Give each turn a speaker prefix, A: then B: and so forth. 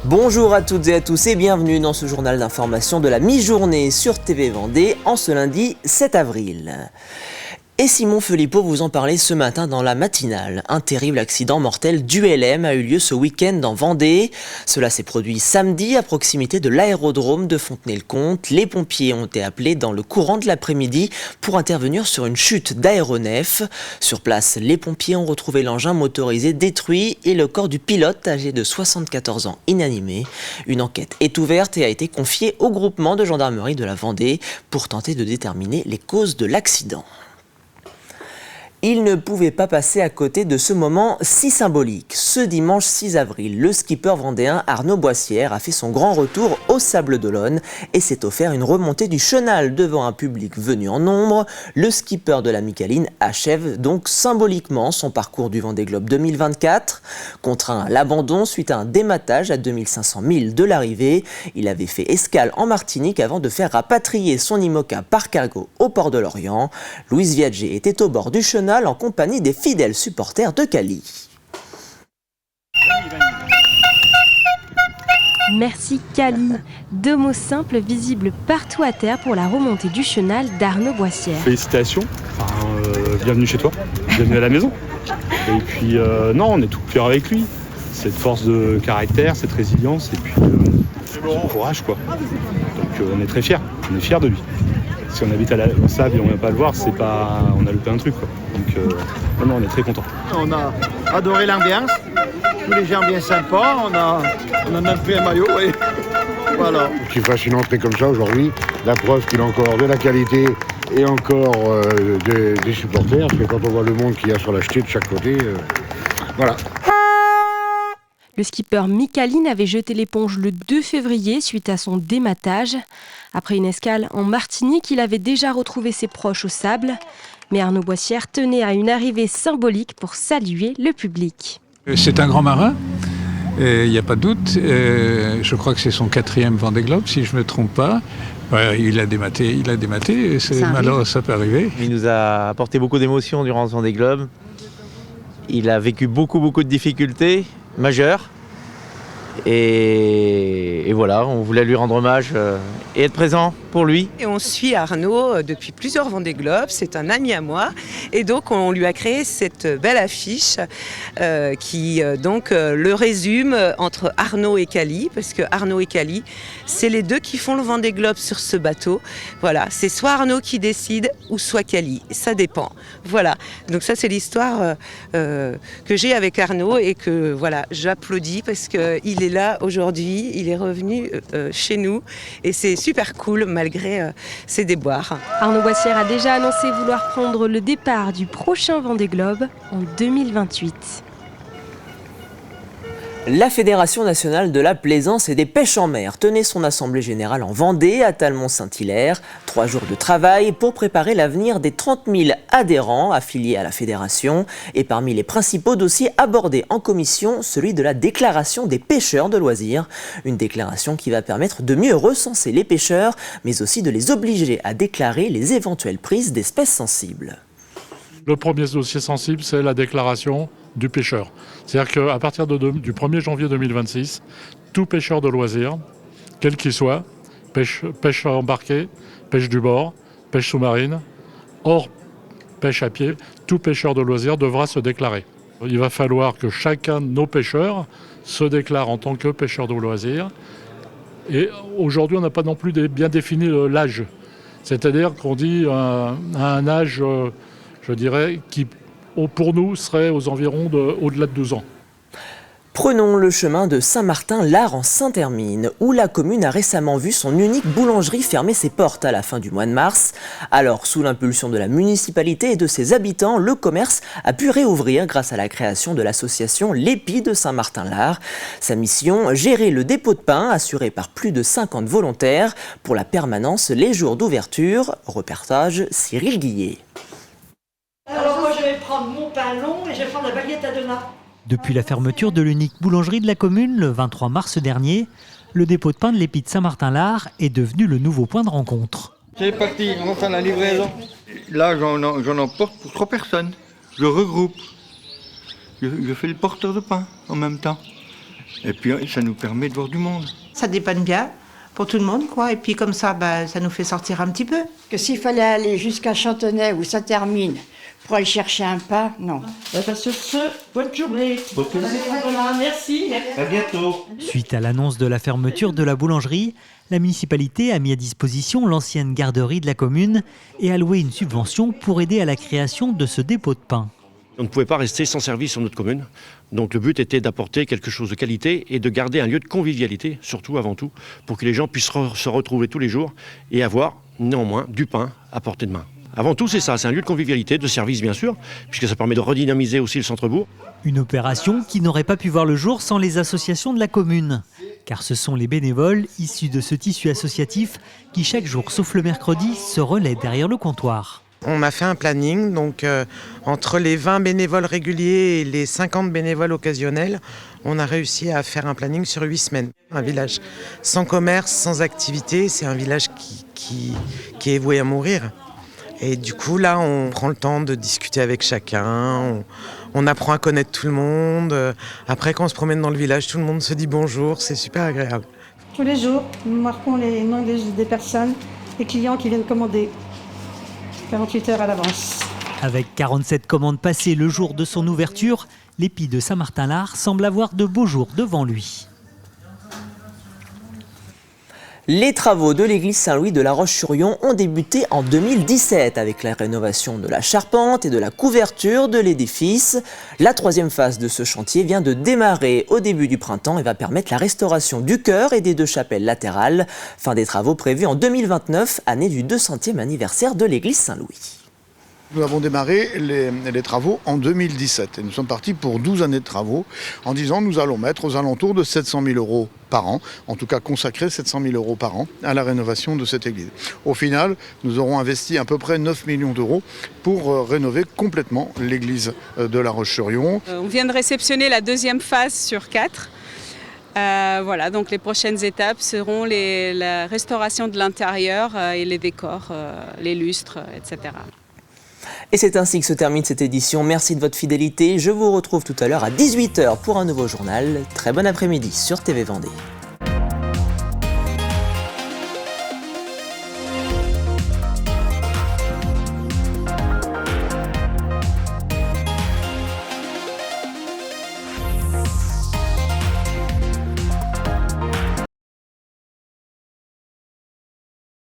A: Bonjour à toutes et à tous et bienvenue dans ce journal d'information de la mi-journée sur TV Vendée en ce lundi 7 avril. Et Simon Philippot vous en parlait ce matin dans la matinale. Un terrible accident mortel d'ULM a eu lieu ce week-end en Vendée. Cela s'est produit samedi à proximité de l'aérodrome de Fontenay-le-Comte. Les pompiers ont été appelés dans le courant de l'après-midi pour intervenir sur une chute d'aéronef. Sur place, les pompiers ont retrouvé l'engin motorisé détruit et le corps du pilote âgé de 74 ans inanimé. Une enquête est ouverte et a été confiée au groupement de gendarmerie de la Vendée pour tenter de déterminer les causes de l'accident. Il ne pouvait pas passer à côté de ce moment si symbolique. Ce dimanche 6 avril, le skipper vendéen Arnaud Boissière a fait son grand retour aux Sables d'Olonne et s'est offert une remontée du chenal devant un public venu en nombre. Le skipper de la Mickaëline achève donc symboliquement son parcours du Vendée Globe 2024. Contraint à l'abandon suite à un dématage à 2500 milles de l'arrivée, il avait fait escale en Martinique avant de faire rapatrier son IMOCA par cargo au port de Lorient. Louise Viager était au bord du chenal en compagnie des fidèles supporters de Cali.
B: Merci Cali. 2 mots simples visibles partout à terre pour la remontée du chenal d'Arnaud Boissière.
C: Félicitations, bienvenue chez toi, bienvenue à la maison. Et puis non, on est tout cœur avec lui. Cette force de caractère, cette résilience et puis son courage quoi. Donc on est très fiers, on est fiers de lui. Si on habite au Sable et on ne vient pas le voir, c'est pas, on a loupé un truc quoi. Donc non, on est très contents.
D: On a adoré l'ambiance, tous les gens bien sympas, on a même pris un maillot et voilà.
E: Qu'il fasse une entrée comme ça aujourd'hui, la preuve qu'il a encore de la qualité et encore des supporters, parce que quand on voit le monde qu'il y a sur la jetée de chaque côté, voilà.
B: Le skipper Mickaëline avait jeté l'éponge le 2 février suite à son dématage. Après une escale en Martinique, il avait déjà retrouvé ses proches au Sable. Mais Arnaud Boissière tenait à une arrivée symbolique pour saluer le public.
F: C'est un grand marin, il n'y a pas de doute. Je crois que c'est son 4e Vendée Globe, si je ne me trompe pas. Il a dématé, c'est malheureux, ça peut arriver.
G: Il nous a apporté beaucoup d'émotions durant ce Vendée Globe. Il a vécu beaucoup de difficultés majeures. Et voilà, on voulait lui rendre hommage et être présent pour lui.
H: Et on suit Arnaud depuis plusieurs Vendée Globe, c'est un ami à moi. Et donc on lui a créé cette belle affiche qui le résume entre Arnaud et Cali, parce que Arnaud et Cali, c'est les deux qui font le Vendée Globe sur ce bateau. Voilà, c'est soit Arnaud qui décide ou soit Cali, ça dépend. Voilà, donc ça c'est l'histoire que j'ai avec Arnaud et que voilà, j'applaudis parce qu'il est là aujourd'hui, il est revenu chez nous et c'est super cool malgré ses déboires.
B: Arnaud Boissière a déjà annoncé vouloir prendre le départ du prochain Vendée Globe en 2028.
A: La Fédération nationale de la plaisance et des pêches en mer tenait son assemblée générale en Vendée, à Talmont-Saint-Hilaire. 3 jours de travail pour préparer l'avenir des 30 000 adhérents affiliés à la fédération. Et parmi les principaux dossiers abordés en commission, celui de la déclaration des pêcheurs de loisirs. Une déclaration qui va permettre de mieux recenser les pêcheurs, mais aussi de les obliger à déclarer les éventuelles prises d'espèces sensibles.
I: Le premier dossier sensible, c'est la déclaration du pêcheur. C'est-à-dire qu'à partir du 1er janvier 2026, tout pêcheur de loisirs, quel qu'il soit, pêche embarquée, pêche du bord, pêche sous-marine, hors pêche à pied, tout pêcheur de loisirs devra se déclarer. Il va falloir que chacun de nos pêcheurs se déclare en tant que pêcheur de loisirs. Et aujourd'hui, on n'a pas non plus bien défini l'âge. C'est-à-dire qu'on dit à un âge, je dirais, qui pour nous serait aux environs au-delà de 12 ans.
A: Prenons le chemin de Saint-Martin-Lard en Saint-Hermine, où la commune a récemment vu son unique boulangerie fermer ses portes à la fin du mois de mars. Alors, sous l'impulsion de la municipalité et de ses habitants, le commerce a pu réouvrir grâce à la création de l'association L'Épi de Saint-Martin-Lard. Sa mission, gérer le dépôt de pain assuré par plus de 50 volontaires pour la permanence les jours d'ouverture. Reportage Cyril Guillet.
J: Alors moi je vais prendre mon pain long et je vais prendre la baguette à 2 mains.
K: Depuis la fermeture de l'unique boulangerie de la commune le 23 mars dernier, le dépôt de pain de l'Épi de Saint-Martin-Lard est devenu le nouveau point de rencontre.
D: C'est parti, on va faire la livraison. Là j'en emporte pour 3 personnes. Je regroupe. Je fais le porteur de pain en même temps. Et puis ça nous permet de voir du monde.
L: Ça dépanne bien pour tout le monde, quoi. Et puis comme ça, ça nous fait sortir un petit peu.
J: Que s'il fallait aller jusqu'à Chantenay où ça termine pour aller chercher un pain, non. Sur ce, bonne journée. Merci.
D: À bientôt.
K: Suite à l'annonce de la fermeture de la boulangerie, la municipalité a mis à disposition l'ancienne garderie de la commune et alloué une subvention pour aider à la création de ce dépôt de pain.
M: On ne pouvait pas rester sans service sur notre commune. Donc le but était d'apporter quelque chose de qualité et de garder un lieu de convivialité, surtout avant tout, pour que les gens puissent se retrouver tous les jours et avoir néanmoins du pain à portée de main. Avant tout, c'est ça, c'est un lieu de convivialité, de service bien sûr, puisque ça permet de redynamiser aussi le centre-bourg.
K: Une opération qui n'aurait pas pu voir le jour sans les associations de la commune. Car ce sont les bénévoles issus de ce tissu associatif qui chaque jour, sauf le mercredi, se relaient derrière le comptoir.
N: On a fait un planning, donc entre les 20 bénévoles réguliers et les 50 bénévoles occasionnels, on a réussi à faire un planning sur 8 semaines. Un village sans commerce, sans activité, c'est un village qui est voué à mourir. Et du coup, là, on prend le temps de discuter avec chacun, on apprend à connaître tout le monde. Après, quand on se promène dans le village, tout le monde se dit bonjour, c'est super agréable.
J: Tous les jours, nous marquons les noms des personnes, les clients qui viennent commander 48 heures à l'avance.
K: Avec 47 commandes passées le jour de son ouverture, l'épi de Saint-Martin-Lard semble avoir de beaux jours devant lui.
A: Les travaux de l'église Saint-Louis de La Roche-sur-Yon ont débuté en 2017 avec la rénovation de la charpente et de la couverture de l'édifice. La troisième phase de ce chantier vient de démarrer au début du printemps et va permettre la restauration du chœur et des 2 chapelles latérales. Fin des travaux prévus en 2029, année du 200e anniversaire de l'église Saint-Louis.
O: Nous avons démarré les travaux en 2017 et nous sommes partis pour 12 années de travaux en disant nous allons mettre aux alentours de 700 000 € par an, en tout cas consacrer 700 000 € par an à la rénovation de cette église. Au final, nous aurons investi à peu près 9 millions d'euros pour rénover complètement l'église de La Roche-sur-Yon.
P: On vient de réceptionner la 2e phase sur 4. Voilà, donc les prochaines étapes seront la restauration de l'intérieur et les décors, les lustres, etc.
A: Et c'est ainsi que se termine cette édition. Merci de votre fidélité. Je vous retrouve tout à l'heure à 18 h pour un nouveau journal. Très bon après-midi sur TV Vendée.